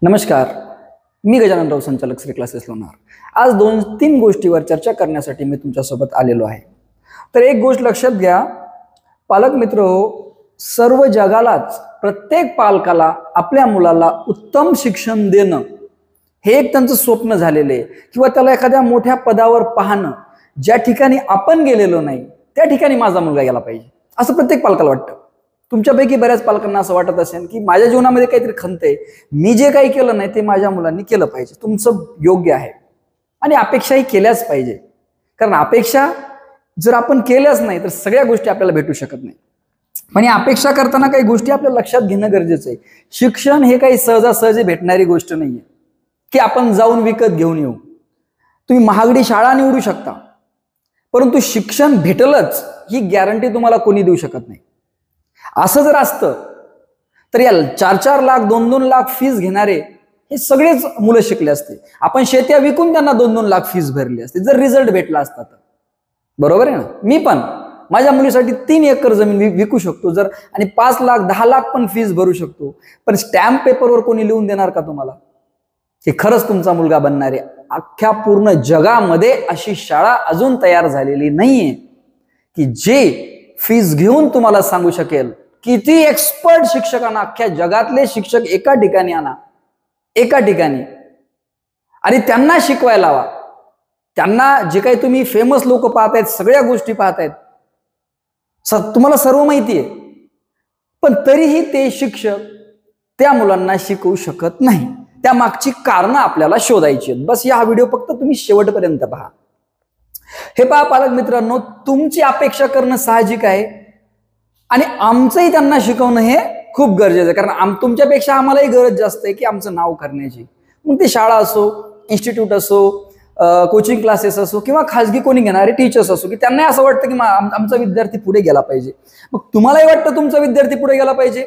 नमस्कार, मी गजाननराव, संचालक श्री क्लासेस लोणार. आज 2-3 गोष्टीवर चर्चा करण्यासाठी मी तुमच्यासोबत आलेलो आहे. तर एक गोष्ट लक्षात घ्या, पालक मित्र, सर्व जगालाच प्रत्येक पालकाला आपल्या मुलाला उत्तम शिक्षण देणं हे एक त्यांचं स्वप्न झालेलं आहे, किंवा त्याला एखाद्या मोठ्या पदावर पाहणं, ज्या ठिकाणी आपण गेलेलो नाही त्या ठिकाणी माझा मुलगा गेला पाहिजे, असं प्रत्येक पालकाला वाटतं. तुमच्यापैकी बऱ्याच पालकांना असं वाटत असेल की माझ्या जीवनामध्ये काहीतरी खंत आहे, मी जे काही केलं नाही ते माझ्या मुलांनी केलं पाहिजे. तुमचं योग्य आहे आणि अपेक्षाही केल्याच पाहिजे, कारण अपेक्षा जर आपण केल्याच नाही तर सगळ्या गोष्टी आपल्याला भेटू शकत नाही. पण या अपेक्षा करताना काही गोष्टी आपल्या लक्षात घेणं गरजेचं आहे. शिक्षण हे काही सहजासहजी भेटणारी गोष्ट नाहीये की आपण जाऊन विकत घेऊन येऊ. तुम्ही महागडी शाळा निवडू शकता, परंतु शिक्षण भेटलंच ही गॅरंटी तुम्हाला कोणी देऊ शकत नाही. असं जर असतं तर या 4-4 लाख 2-2 लाख फीस घेणारे हे सगळेच मुलं शिकले असते. आपण शेत्या विकून त्यांना 2-2 लाख फीस भरली असते जर रिझल्ट भेटला असता तर. बरोबर आहे ना? मी पण माझ्या मुलीसाठी 3 एकर जमीन विकू शकतो जर, आणि 5 लाख 10 लाख पण फीस भरू शकतो. पण स्टॅम्प पेपरवर कोणी लिहून देणार का तुम्हाला की खरंच तुमचा मुलगा बनणार आहे? अख्ख्या पूर्ण जगामध्ये अशी शाळा अजून तयार झालेली नाहीये की जे फीस घेऊन तुम्हाला सांगू शकेल. किती एक्सपर्ट शिक्षकांना, अख्ख्या जगातले शिक्षक एका ठिकाणी आणा, एका ठिकाणी, आणि त्यांना शिकवायला हवा. त्यांना जे काही तुम्ही फेमस लोक पाहतायत, सगळ्या गोष्टी पाहतायत, तुम्हाला सर्व माहिती आहे, पण तरीही ते शिक्षक त्या मुलांना शिकवू शकत नाही. त्या मागची कारणं आपल्याला शोधायची आहेत. बस हा व्हिडिओ फक्त तुम्ही शेवटपर्यंत पहा. हे पहा पालक मित्रांनो, तुमची अपेक्षा करणं साहजिक आहे आणि आमचंही त्यांना शिकवणं हे खूप गरजेचं आहे, कारण तुमच्यापेक्षा आम्हालाही गरज जास्त आहे की आमचं नाव करण्याची. मग ते शाळा असो, इन्स्टिट्यूट असो, कोचिंग क्लासेस असो, किंवा खाजगी कोणी घेणारे टीचर्स असो, की त्यांना असं वाटतं की आमचा विद्यार्थी पुढे गेला पाहिजे. मग तुम्हालाही वाटतं तुमचा विद्यार्थी पुढे गेला पाहिजे,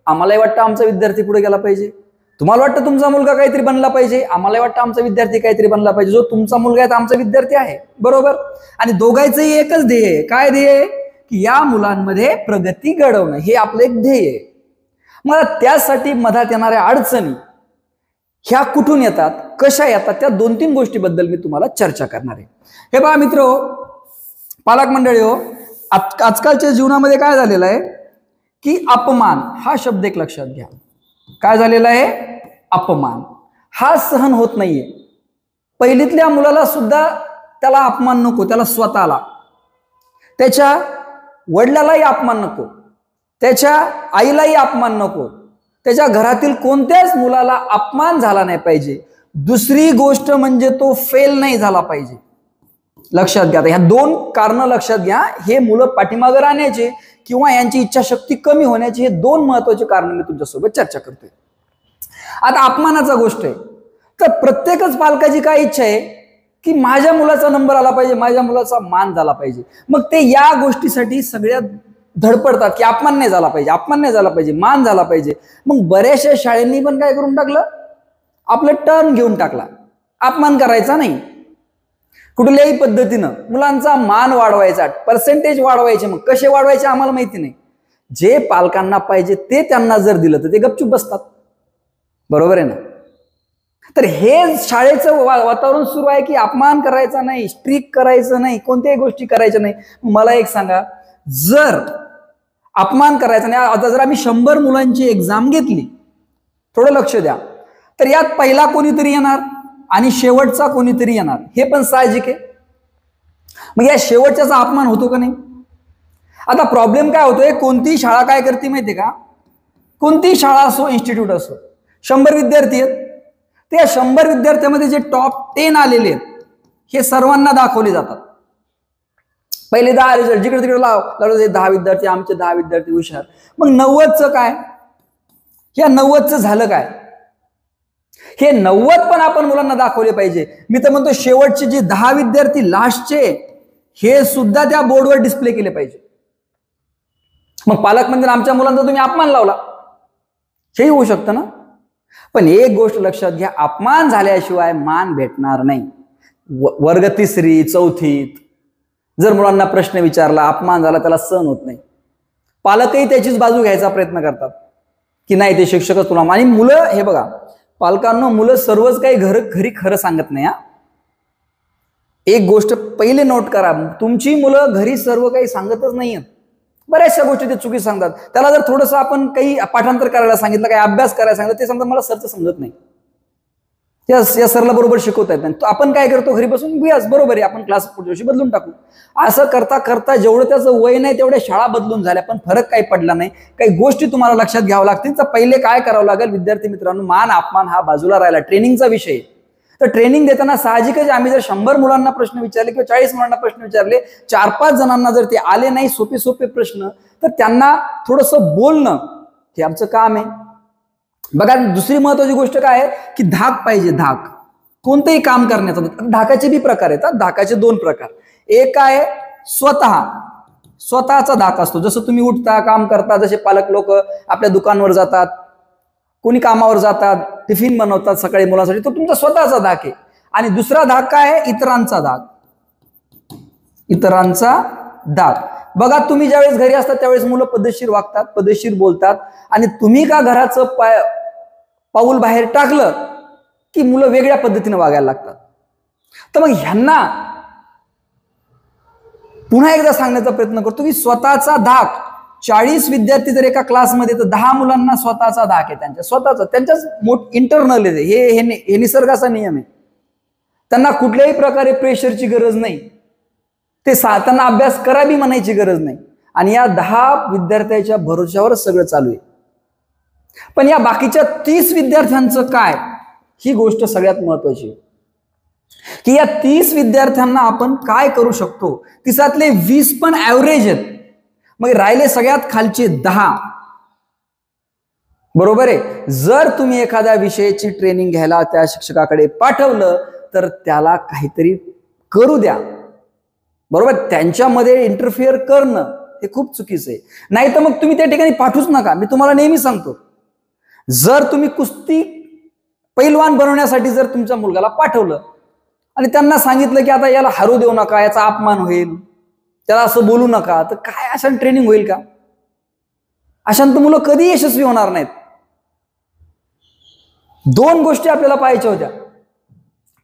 आम्हालाही वाटतं आमचा विद्यार्थी पुढे गेला पाहिजे. तुम्हाला वाटतं तुमचा मुलगा काहीतरी बनला पाहिजे, आम्हालाही वाटतं आमचा विद्यार्थी काहीतरी बनला पाहिजे. जो तुमचा मुलगा आहे तो आमचा विद्यार्थी आहे, बरोबर? आणि दोघांचंही एकच ध्येय आहे. काय ध्येय आहे? की या मुलांमध्ये प्रगती घडवणं, हे आपलं एक ध्येय आहे. मला त्यासाठी मधात येणाऱ्या अडचणी ह्या कुठून येतात, कशा येतात, त्या 2-3 गोष्टीबद्दल मी तुम्हाला चर्चा करणार आहे. हे पहा मित्र, पालक मंडळी हो, आजकालच्या जीवनामध्ये काय झालेलं आहे की अपमान हा शब्द एक लक्षात घ्या. काय झालेला आहे? अपमान हा सहन होत नाहीये. पहिलीतल्या मुलाला सुद्धा त्याला अपमान नको, त्याला स्वतःला, त्याच्या वडिलालाही अपमान नको, त्याच्या आईलाही अपमान नको, त्याच्या घरातील कोणत्याच मुलाला अपमान झाला नाही पाहिजे. दुसरी गोष्ट म्हणजे तो फेल नाही झाला पाहिजे. लक्षात घ्या, ह्या 2 कारणं लक्षात घ्या. हे मुलं पाठीमागे राहण्याचे किंवा यांची इच्छाशक्ती कमी होण्याची हे 2 महत्वाचे कारण मी तुमच्यासोबत चर्चा करतोय. आता अपमानाचा गोष्ट आहे, तर प्रत्येकच पालकाची काय इच्छा आहे की माझ्या मुलाचा नंबर आला पाहिजे, माझ्या मुलाचा मान झाला पाहिजे. मग ते या गोष्टीसाठी सगळ्यात धडपडतात की अपमान नाही झाला पाहिजे, अपमान नाही झाला पाहिजे, मान झाला पाहिजे. मग बऱ्याचशा शाळांनी पण काय करून टाकलं, आपलं टर्न घेऊन टाकला, अपमान करायचा नाही. कुठल्याही पद्धतीनं मुलांचा मान वाढवायचा, पर्सेंटेज वाढवायचे. मग कसे वाढवायचे आम्हाला माहिती नाही. जे पालकांना पाहिजे ते त्यांना जर दिलं तर ते गपचूप बसतात, बरोबर आहे ना? तर हे शाळेचं वातावरण सुरू आहे की अपमान करायचा नाही, स्ट्रिक करायचं नाही, कोणत्याही गोष्टी करायच्या नाही. मला एक सांगा, जर अपमान करायचा नाही, आता जर आम्ही 100 मुलांची एक्झाम घेतली, थोडं लक्ष द्या, तर यात पहिला कोणीतरी येणार आणि शेवटचा कोणीतरी येणार, हे पण साहजिक आहे. मग या शेवटच्याचा अपमान होतो का नाही? आता प्रॉब्लेम काय होतोय, कोणतीही शाळा काय करते माहितीये का? कोणतीही शाळा असो, इन्स्टिट्यूट असो, 100 विद्यार्थी आहेत, त्या 100 विद्यार्थ्यांमध्ये जे टॉप 10 आलेले आहेत हे सर्वांना दाखवले जातात. पहिले 10 रिझल्ट, जिकडे तिकडे लावलं 10 विद्यार्थी, आमचे 10 विद्यार्थी हुशार. मग 90चं काय? या 90चं झालं काय? हे 90 पण आपण मुलांना दाखवले पाहिजे. मी तर म्हणतो शेवटचे जे 10 विद्यार्थी लास्टचे, हे सुद्धा त्या बोर्डवर डिस्प्ले केले पाहिजे. मग पालक म्हणजे आमच्या मुलांचा तुम्ही अपमान लावला, हेही होऊ शकतं ना. पण एक गोष्ट लक्षात घ्या, अपमान झाल्याशिवाय मान भेटणार नाही. वर्ग 3री 4थीत जर मुलांना प्रश्न विचारला, अपमान झाला, त्याला सहन होत नाही. पालकही त्याचीच बाजू घ्यायचा प्रयत्न करतात की नाही, ते शिक्षकच तुला. आणि मुलं हे बघा, पालकांना मुलं सर्वच काही घरी खरं सांगत नाही. एक गोष्ट पहिले नोट करा, तुमची मुलं घरी सर्व काही सांगतच नाहीयेत. बऱ्याचशा गोष्टी ते चुकी सांगतात. त्याला जर थोडंसं आपण काही पाठांतर करायला सांगितलं, काही अभ्यास करायला सांगितलं, ते सांगतात मला सरचं समजत नाही, या सरला बरोबर शिकवता येत नाही. आपण काय करतो, घरी बसून बियास बरोबर आहे, आपण क्लास पुढच्या दिवशी बदलून टाकू. असं करता करता जेवढं त्याचं वय नाही तेवढ्या शाळा बदलून झाल्या, पण फरक काही पडला नाही. काही गोष्टी तुम्हाला लक्षात घ्याव्या लागतील. तर पहिले काय करावं लागेल विद्यार्थी मित्रांनो, मान अपमान हा बाजूला राहिला, ट्रेनिंगचा विषय. तर ट्रेनिंग देताना साहजिकच आम्ही जर 100 मुलांना प्रश्न विचारले किंवा 40 मुलांना प्रश्न विचारले, 4-5 जणांना जर ते आले नाही सोपे सोपे प्रश्न, तर त्यांना थोडंसं बोलणं हे आमचं काम आहे. बघा, दुसरी महत्वाची गोष्ट काय आहे की धाक पाहिजे. धाक कोणतेही काम करण्याचा. धाकाचे बी प्रकार आहेत. धाकाचे 2 प्रकार. एक आहे स्वतःचा धाक असतो. जसं तुम्ही उठता, काम करता, जसे पालक लोक आपल्या दुकानावर जातात, कोणी कामावर जातात, टिफिन बनवतात सकाळी मुलांसाठी, तो तुमचा स्वतःचा धाक आहे. आणि दुसरा धाक काय आहे, इतरांचा धाक. इतरांचा धाक. बघा, तुम्ही ज्यावेळेस घरी असतात त्यावेळेस मुलं पद्धतशीर वागतात, पद्धतशीर बोलतात, आणि तुम्ही का घराचं पाऊल बाहेर टाकलं की मुलं वेगळ्या पद्धतीने वागायला लागतात. तर मग ह्यांना पुन्हा एकदा सांगण्याचा प्रयत्न करतो की स्वतःचा धाक. 40 विद्यार्थी जर एका क्लासमध्ये, तर 10 मुलांना स्वतःचा धाक आहे, त्यांच्या स्वतःचा, त्यांच्याच इंटरनल आहे. हे निसर्गाचा नियम आहे. त्यांना कुठल्याही प्रकारे प्रेशरची गरज नाही. त्यांना अभ्यास करावी म्हणायची गरज नाही. आणि या 10 विद्यार्थ्यांच्या भरोश्यावरच सगळं चालू आहे. पण या बाकीच्या 30 विद्यार्थ्यांचं काय, ही गोष्ट सगळ्यात महत्वाची आहे की या 30 विद्यार्थ्यांना आपण काय करू शकतो. 30तले 20 पण ऍव्हरेज आहेत, मग राहिले सगळ्यात खालचे 10. बरोबर आहे. जर तुम्ही एखाद्या विषयाची ट्रेनिंग घ्यायला त्या शिक्षकाकडे पाठवलं, तर त्याला काहीतरी करू द्या. बरोबर, त्यांच्यामध्ये इंटरफिअर करणं हे खूप चुकीचं आहे. नाही तर मग तुम्ही त्या ठिकाणी पाठवूच नका. मी तुम्हाला नेहमी सांगतो, जर तुम्ही कुस्ती पैलवान बनवण्यासाठी जर तुमच्या मुलगाला पाठवलं आणि त्यांना सांगितलं की आता याला हरू देऊ नका, याचा अपमान होईल, त्याला असं बोलू नका, तर काय अशाने ट्रेनिंग होईल का? अशांत मुलं कधी यशस्वी होणार नाहीत. 2 गोष्टी आपल्याला पाहायच्या होत्या.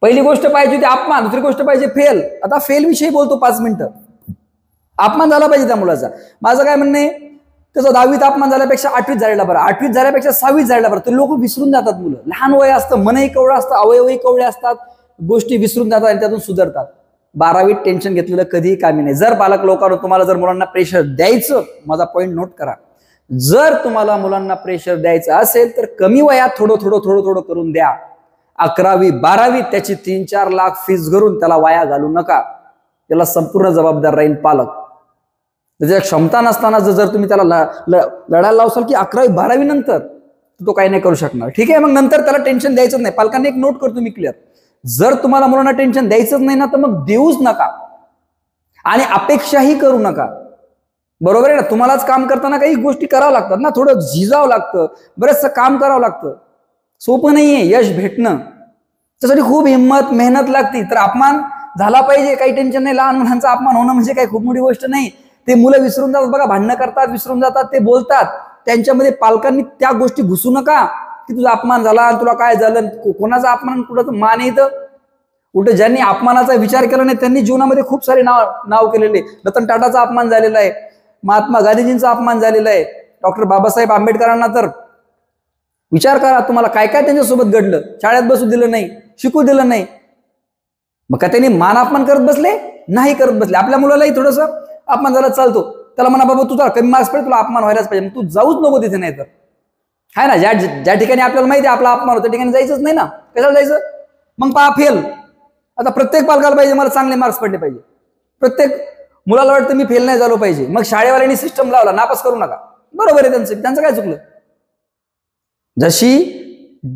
पहिली गोष्ट पाहिजे होती अपमान, दुसरी गोष्ट पाहिजे फेल. आता फेल विषयी बोलतो 5 मिनिटं. अपमान झाला पाहिजे त्या मुलाचा. माझं काय म्हणणं आहे, त्याचा 10वीत अपमान झाल्यापेक्षा 8वीत झालेला बरं, 8वीत झाल्यापेक्षा 6वीत झालेला बरं. ते लोक विसरून जातात. मुलं लहान वय असतं, मनही कवळं असतं, अवयवही कवळे असतात, गोष्टी विसरून जातात आणि त्यातून सुधारतात. 12वीत टेन्शन घेतलेलं कधीही कामी नाही. जर पालक लोकांवर तुम्हाला जर मुलांना प्रेशर द्यायचं, माझा पॉईंट नोट करा, जर तुम्हाला मुलांना प्रेशर द्यायचं असेल तर कमी वयात थोडं थोडं थोडं थोडं करून द्या. 11वी 12वी त्याची 3-4 लाख फीस भरून त्याला वाया घालू नका. त्याला संपूर्ण जबाबदार राहील पालक. त्याच्या क्षमता नसताना जर तुम्ही त्याला लढायला लावसाल की 11वी 12वी नंतर, तो काही नाही करू शकणार. ठीक आहे, मग नंतर त्याला टेन्शन द्यायचं नाही. पालकांनी एक नोट करतो मी क्लिअर, जर तुम्हाला मुलांना टेन्शन द्यायचंच नाही ना, तर मग देऊच नका आणि अपेक्षाही करू नका. बरोबर आहे ना. तुम्हालाच काम करताना काही गोष्टी करावं लागतात ना, थोडं झिजावं लागतं, बरेचसं काम करावं लागतं. सोपं नाहीये यश भेटणं. त्यासाठी खूप हिंमत मेहनत लागते. तर अपमान झाला पाहिजे, काही टेन्शन नाही. लहान मुलांचा अपमान होणं म्हणजे काही खूप मोठी गोष्ट नाही. ते मुलं विसरून जातात बघा, भांडणं करतात, विसरून जातात, ते बोलतात. त्यांच्यामध्ये पालकांनी त्या गोष्टी घुसू नका की तुझा अपमान झाला, तुला काय झालं. कोणाचा अपमान, कुणाचं मान येतं. उलट ज्यांनी अपमानाचा विचार केला नाही त्यांनी जीवनामध्ये खूप सारे नाव केलेले. रतन टाटाचा अपमान झालेला आहे, महात्मा गांधीजींचा अपमान झालेला आहे, डॉक्टर बाबासाहेब आंबेडकरांना तर विचार करा तुम्हाला काय काय त्यांच्यासोबत घडलं. शाळेत बसू दिलं नाही, शिकू दिलं नाही. मग का त्यांनी मान अपमान करत बसले? नाही करत बसले. आपल्या मुलालाही थोडंसं अपमान झाला चालतो, त्याला म्हणा बाबा तुझा कमी मार्क्स पडेल, तुला अपमान व्हायलाच पाहिजे, तू जाऊच नको तिथे. नाही तर आहे ना, ज्या ठिकाणी आपल्याला माहिती आहे आपला अपमान होता, त्या ठिकाणी जायचंच नाही ना. कशाला जायचं मग? पहा फेल. आता प्रत्येक पालकाला पाहिजे मला चांगले मार्क्स पडले पाहिजे. प्रत्येक मुलाला वाटतं मी फेल नाही झालो पाहिजे. मग शाळेवाल्यांनी सिस्टम लावला, नापास करू नका. बरोबर आहे, त्यांचं काय चुकलं? जशी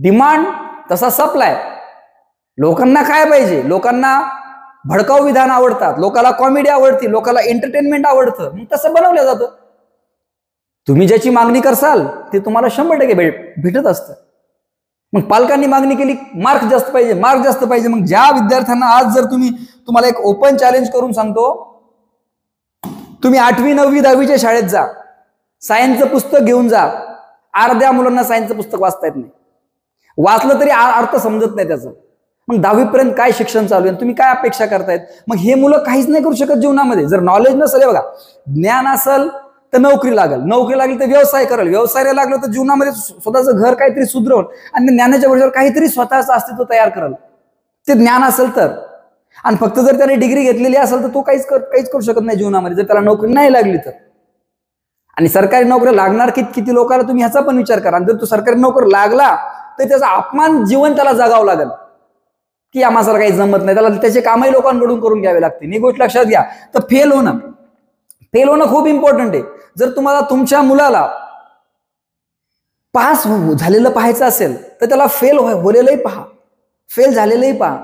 डिमांड तसा सप्लाय. लोकांना काय पाहिजे? लोकांना भडकाऊ विधान आवडतात, लोकांना कॉमेडी आवडते, लोकांना एंटरटेनमेंट आवडतं. मग तसं बनवलं जातं. तुम्ही ज्याची मागणी करसाल ते तुम्हाला 100% भेटत असतं. मग पालकांनी मागणी केली मार्क जास्त पाहिजे, मार्क जास्त पाहिजे. मग ज्या विद्यार्थ्यांना आज जर तुम्हाला एक ओपन चॅलेंज करून सांगतो, तुम्ही 8वी 9वी 10वीच्या शाळेत जा, सायन्सचं पुस्तक घेऊन जा. अर्ध्या मुलांना सायन्सचं पुस्तक वाचता येत नाही. वाचलं तरी अर्थ समजत नाही त्याचं. मग 10वीपर्यंत काय शिक्षण चालू आहे, तुम्ही काय अपेक्षा करतायत? मग हे मुलं काहीच नाही करू शकत जीवनामध्ये. जर नॉलेज नसेल, बघा, ज्ञान असेल तर नोकरी लागेल, नोकरी लागली तर व्यवसाय करेल, व्यवसायाला लागलं तर जीवनामध्ये स्वतःचं घर काहीतरी सुधरवल आणि ज्ञानाच्या बरोबर काहीतरी स्वतःचं अस्तित्व तयार करेल. ते ज्ञान असेल तर. आणि फक्त जर त्याने डिग्री घेतलेली असेल तर तो काहीच करू शकत नाही जीवनामध्ये, जर त्याला नोकरी नाही लागली तर. आणि सरकारी नोकरी लागणार किती लोकांना, तुम्ही ह्याचा पण विचार करा. जर तो सरकारी नोकरी लागला तर त्याचा अपमान जीवन त्याला जगावं लागेल की आम्हाला काही जमत नाही, त्याला त्याचे कामही लोकांकडून करून घ्यावे लागते. ही गोष्ट लक्षात घ्या. तर फेल होणं खूप इम्पॉर्टंट आहे. जर तुम्हाला तुमच्या मुलाला पास झालेलं पाहायचं असेल तर त्याला फेल होलेलंही पहा, फेल झालेलंही पहा.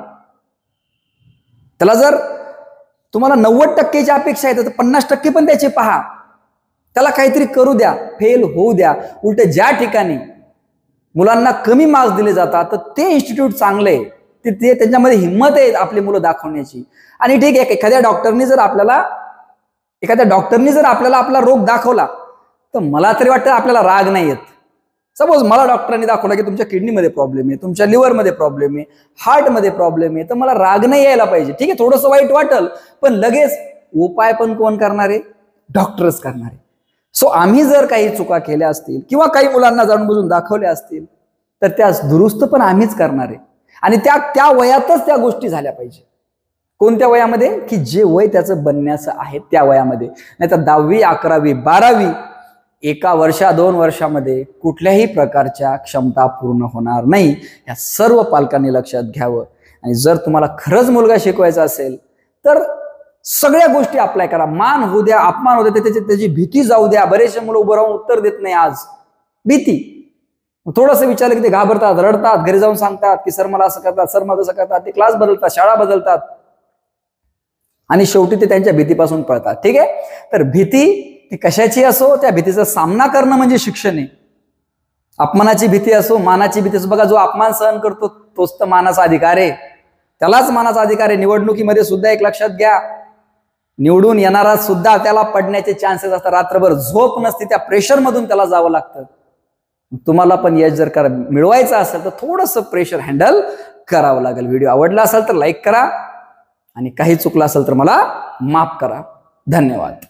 त्याला जर तुम्हाला 90% अपेक्षा आहे तर 50% पण त्याचे पहा. त्याला काहीतरी करू द्या, फेल होऊ द्या. उलट ज्या ठिकाणी मुलांना कमी मार्क्स दिले जातात तर ते इन्स्टिट्यूट चांगले आहे, ते त्यांच्यामध्ये हिंमत आहे आपली मुलं दाखवण्याची. आणि ठीक आहे, एखाद्या डॉक्टरनी जर आपल्याला आपला रोग दाखवला तर मला तरी वाटतं आपल्याला राग नाही येत. सपोज मला डॉक्टरांनी दाखवला की तुमच्या किडनीमध्ये प्रॉब्लेम आहे, तुमच्या लिव्हरमध्ये प्रॉब्लेम आहे, हार्टमध्ये प्रॉब्लेम आहे, तर मला राग नाही यायला पाहिजे. ठीक आहे, थोडंसं वाईट वाटेल, पण लगेच उपाय पण कोण करणार आहे? डॉक्टरच करणार आहे. सो आम्ही जर काही चुका केल्या असतील किंवा काही मुलांना जाणून बुजून दाखवल्या असतील तर त्या दुरुस्त पण आम्हीच करणार आहे. आणि त्या वयातच त्या गोष्टी झाल्या पाहिजे. कोणत्या वयामध्ये? की जे वय त्याचं बनण्याचं आहे त्या वयामध्ये. नाहीतर 10वी, 11वी, 12वी एका वर्षा 2 वर्षामध्ये कुठल्याही प्रकारच्या क्षमता पूर्ण होणार नाही. या सर्व पालकांनी लक्षात घ्यावं. आणि जर तुम्हाला खरंच मुलगा शिकवायचा असेल तर सगळ्या गोष्टी अप्लाय करा. मान होऊ द्या, अपमान होऊ द्या, त्याची भीती जाऊ द्या. बरेचसे मुलं उभं राहून उत्तर देत नाही आज, भीती. थोडंसं विचारलं की ते घाबरतात, रडतात, घरी जाऊन सांगतात की सर मला असं करतात, सर मला असं करतात. ते क्लास बदलतात, शाळा बदलतात आणि शेवटी ते त्यांच्या भीतीपासून पळतात. ठीक आहे, तर भीती ती कशाची असो, त्या भीतीचा सामना करणं म्हणजे शिक्षण आहे. अपमानाची भीती असो, मानाची भीती असो, बघा, जो अपमान सहन करतो तोच तर मानाचा अधिकार आहे, त्यालाच मानाचा अधिकार आहे. निवडणुकीमध्ये सुद्धा एक लक्षात घ्या, निवडून येणारा सुद्धा त्याला पडण्याचे चान्सेस असतात. रात्रभर झोप नसते, त्या प्रेशर मधून त्याला जावं लागतं. तुम्हाला पण यश जर मिळवायचं असेल तर थोडंसं प्रेशर हँडल करावं लागेल. व्हिडिओ आवडला असेल तर लाईक करा आणि काही चुकलं असेल तर मला माफ करा. धन्यवाद.